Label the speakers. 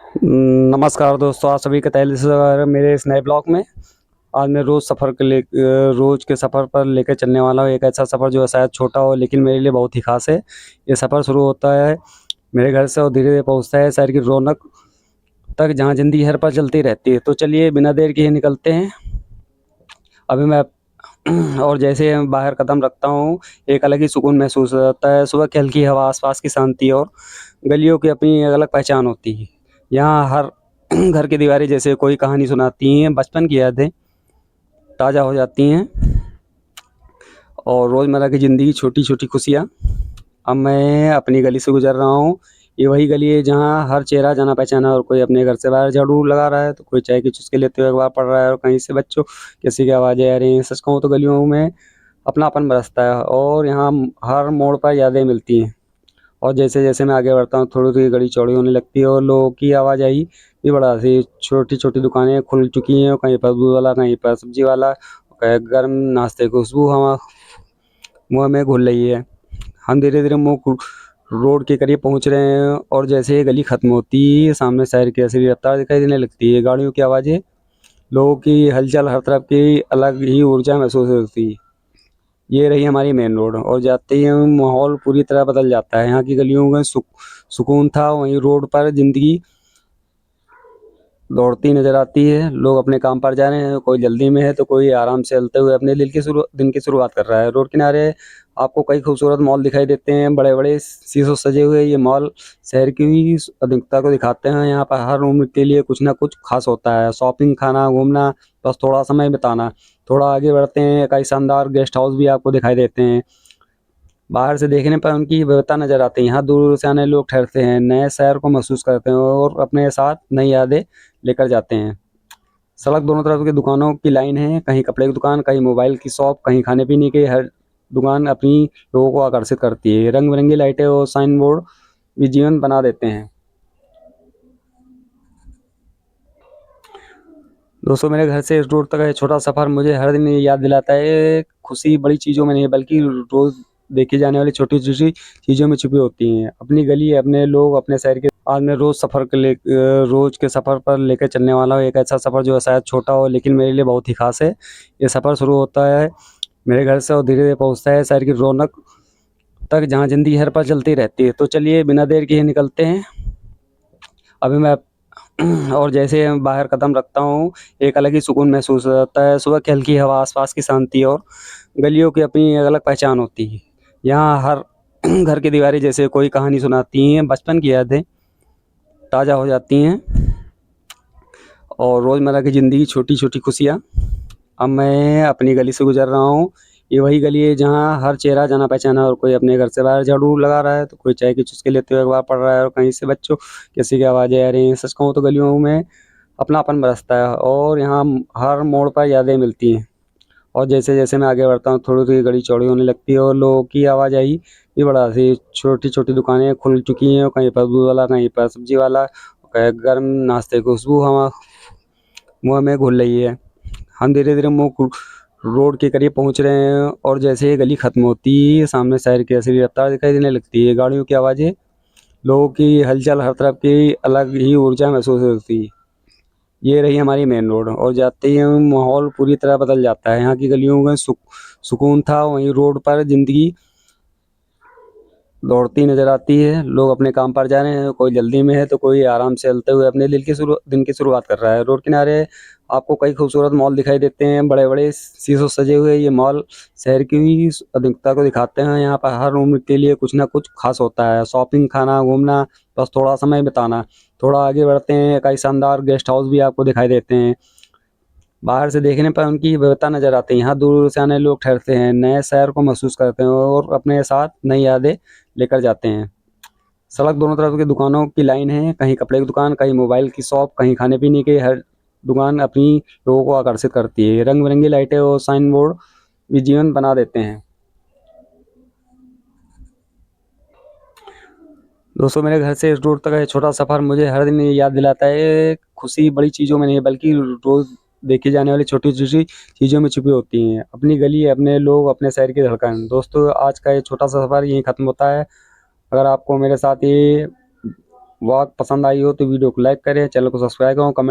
Speaker 1: नमस्कार दोस्तों, आप सभी का तहे दिल से स्वागत है मेरे इस नए ब्लॉग में। आज मैं रोज़ के सफ़र पर लेकर चलने वाला हूँ। एक ऐसा सफ़र जो शायद छोटा हो लेकिन मेरे लिए बहुत ही ख़ास है। ये सफ़र शुरू होता है मेरे घर से और धीरे-धीरे पहुँचता है शहर की रौनक तक, जहाँ ज़िंदगी हर पल चलती रहती है। तो चलिए बिना देर किए निकलते हैं। अभी मैं और जैसे मैं बाहर कदम रखता हूँ, एक अलग ही सुकून महसूस होता है। सुबह की हल्की हवा, आस-पास की शांति और गलियों की अपनी अलग पहचान होती है। यहाँ हर घर की दीवारें जैसे कोई कहानी सुनाती हैं, बचपन की यादें ताज़ा हो जाती हैं और रोज़मर्रा की ज़िंदगी छोटी-छोटी खुशियाँ। अब मैं अपनी गली से गुज़र रहा हूँ। ये वही गली है जहाँ हर चेहरा जाना-पहचाना, और कोई अपने घर से बाहर झाड़ू लगा रहा है, तो कोई चाय की चुस्की लेते हुए अखबार पढ़ रहा है, और कहीं से बच्चों किसी की आवाज़ें आ रही हैं। सच कहूँ तो गलियों में अपनापन बरसता है और यहाँ हर मोड़ पर यादें मिलती हैं। और जैसे-जैसे मैं आगे बढ़ता हूँ, थोड़ी-थोड़ी गली चौड़ी होने लगती है और लोगों की आवाजाही भी बढ़ जाती है। छोटी-छोटी दुकानें खुल चुकी हैं और कहीं पर दूध वाला, कहीं पर सब्ज़ी वाला, कहीं गर्म नाश्ते की खुशबू हवा मुँह में घुल रही है। हम धीरे-धीरे रोड के करीब पहुँच रहे हैं और जैसे ही गली खत्म होती है, सामने शहर की असली रफ्तार दिखाई देने लगती है। गाड़ियों की आवाज़ें, लोगों की हलचल, हर तरफ की अलग ही ऊर्जा महसूस होती है। ये रही हमारी मेन रोड और जाते ही माहौल पूरी तरह बदल जाता है। यहाँ की गलियों में सुकून था, वहीं रोड पर ज़िंदगी दौड़ती नज़र आती है। लोग अपने काम पर जा रहे हैं, कोई जल्दी में है तो कोई आराम से चलते हुए अपने दिन की शुरुआत कर रहा है। रोड किनारे आपको कई खूबसूरत मॉल दिखाई देते हैं। बड़े-बड़े शीशों से सजे हुए ये मॉल शहर की आधुनिकता को दिखाते हैं। यहाँ पर हर उम्र के लिए कुछ ना कुछ ख़ास होता है। शॉपिंग, खाना, घूमना, बस थोड़ा समय बिताना। थोड़ा आगे बढ़ते हैं, कई शानदार गेस्ट हाउस भी आपको दिखाई देते हैं। बाहर से देखने पर उनकी विविधता नज़र आती है। यहाँ दूर-दूर से आने लोग ठहरते हैं, नए शहर को महसूस करते हैं और अपने साथ नई यादें लेकर जाते हैं। सड़क दोनों तरफ की दुकानों की लाइन है, कहीं कपड़े की दुकान, कहीं मोबाइल की शॉप, कहीं खाने-पीने की। हर दुकान अपनी लोगों को आकर्षित करती है। रंग-बिरंगी लाइटें और साइन बोर्ड भी जीवन बना देते हैं। दोस्तों, मेरे घर से इस रोड तक का ये छोटा सफ़र मुझे हर दिन ये याद दिलाता है, खुशी बड़ी चीज़ों में नहीं है बल्कि रोज़ देखी जाने वाली छोटी-छोटी चीज़ों में छुपी होती हैं। अपनी गली, अपने लोग, अपने शहर के। आज मैं रोज़ के सफ़र पर लेकर चलने वाला हूँ। एक ऐसा सफ़र जो शायद छोटा हो लेकिन मेरे लिए बहुत ही ख़ास है। ये सफ़र शुरू होता है मेरे घर से और धीरे-धीरे पहुँचता है शहर की रौनक तक, जहाँ ज़िंदगी हर पल चलती रहती है। तो चलिए बिना देर किए निकलते हैं। अभी मैं और जैसे मैं बाहर कदम रखता हूँ, एक अलग ही सुकून महसूस होता है। सुबह की हल्की हवा, आस-पास की शांति और गलियों की अपनी एक अलग पहचान होती है। यहाँ हर घर की दीवारें जैसे कोई कहानी सुनाती हैं, बचपन की यादें ताज़ा हो जाती हैं और रोज़मर्रा की ज़िंदगी छोटी-छोटी खुशियाँ। अब मैं अपनी गली से गुज़र रहा हूँ। ये वही गली है जहाँ हर चेहरा जाना-पहचाना, और कोई अपने घर से बाहर झाड़ू लगा रहा है, तो कोई चाय की चुस्की लेते हुए अखबार पढ़ रहा है, और कहीं से बच्चों किसी की आवाज़ें आ रही हैं। सच कहूँ तो गलियों में अपनापन बरसता है और यहाँ हर मोड़ पर यादें मिलती हैं। और जैसे-जैसे मैं आगे बढ़ता हूँ, थोड़ी-थोड़ी गली चौड़ी होने लगती है और लोगों की आवाजाही भी बढ़ जाती है। छोटी-छोटी दुकानें खुल चुकी हैं और कहीं पर दूध वाला, कहीं पर सब्ज़ी वाला, कहीं गर्म नाश्ते की खुशबू हवा मुँह में घुल रही है। हम धीरे-धीरे रोड के करीब पहुँच रहे हैं और जैसे ही गली खत्म होती है, सामने शहर की असली रफ्तार दिखाई देने लगती है। गाड़ियों की आवाज़ें, लोगों की हलचल, हर तरफ की अलग ही ऊर्जा महसूस होती है। ये रही हमारी मेन रोड और जाते ही माहौल पूरी तरह बदल जाता है। यहाँ की गलियों में सुकून था, वहीं रोड पर ज़िंदगी दौड़ती नज़र आती है। लोग अपने काम पर जा रहे हैं, कोई जल्दी में है तो कोई आराम से चलते हुए अपने दिन की शुरुआत कर रहा है। रोड किनारे आपको कई खूबसूरत मॉल दिखाई देते हैं। बड़े-बड़े शीशों से सजे हुए ये मॉल शहर की आधुनिकता को दिखाते हैं। यहाँ पर हर उम्र के लिए कुछ ना कुछ ख़ास होता है। शॉपिंग, खाना, घूमना, बस थोड़ा समय बिताना। थोड़ा आगे बढ़ते हैं, कई शानदार गेस्ट हाउस भी आपको दिखाई देते हैं। बाहर से देखने पर उनकी विविधता नज़र आती है। यहाँ दूर-दूर से आने लोग ठहरते हैं, नए शहर को महसूस करते हैं और अपने साथ नई यादें लेकर जाते हैं। सड़क दोनों तरफ की दुकानों की लाइन है, कहीं कपड़े की दुकान, कहीं मोबाइल की शॉप, कहीं खाने-पीने की। हर दुकान अपनी लोगों को आकर्षित करती है। रंग-बिरंगी लाइटें और साइन बोर्ड भी जीवन बना देते हैं। दोस्तों, मेरे घर से इस रोड तक का ये छोटा सफ़र मुझे हर दिन ये याद दिलाता है, खुशी बड़ी चीज़ों में नहीं है बल्कि रोज़ देखी जाने वाली छोटी-छोटी चीज़ों में छुपी होती हैं। अपनी गली, अपने लोग, अपने शहर की धड़कन। दोस्तों, आज का ये छोटा सा सफ़र यहीं ख़त्म होता है। अगर आपको मेरे साथ ये व्लॉग पसंद आई हो तो वीडियो को लाइक करें, चैनल को सब्सक्राइब करें, कमेंट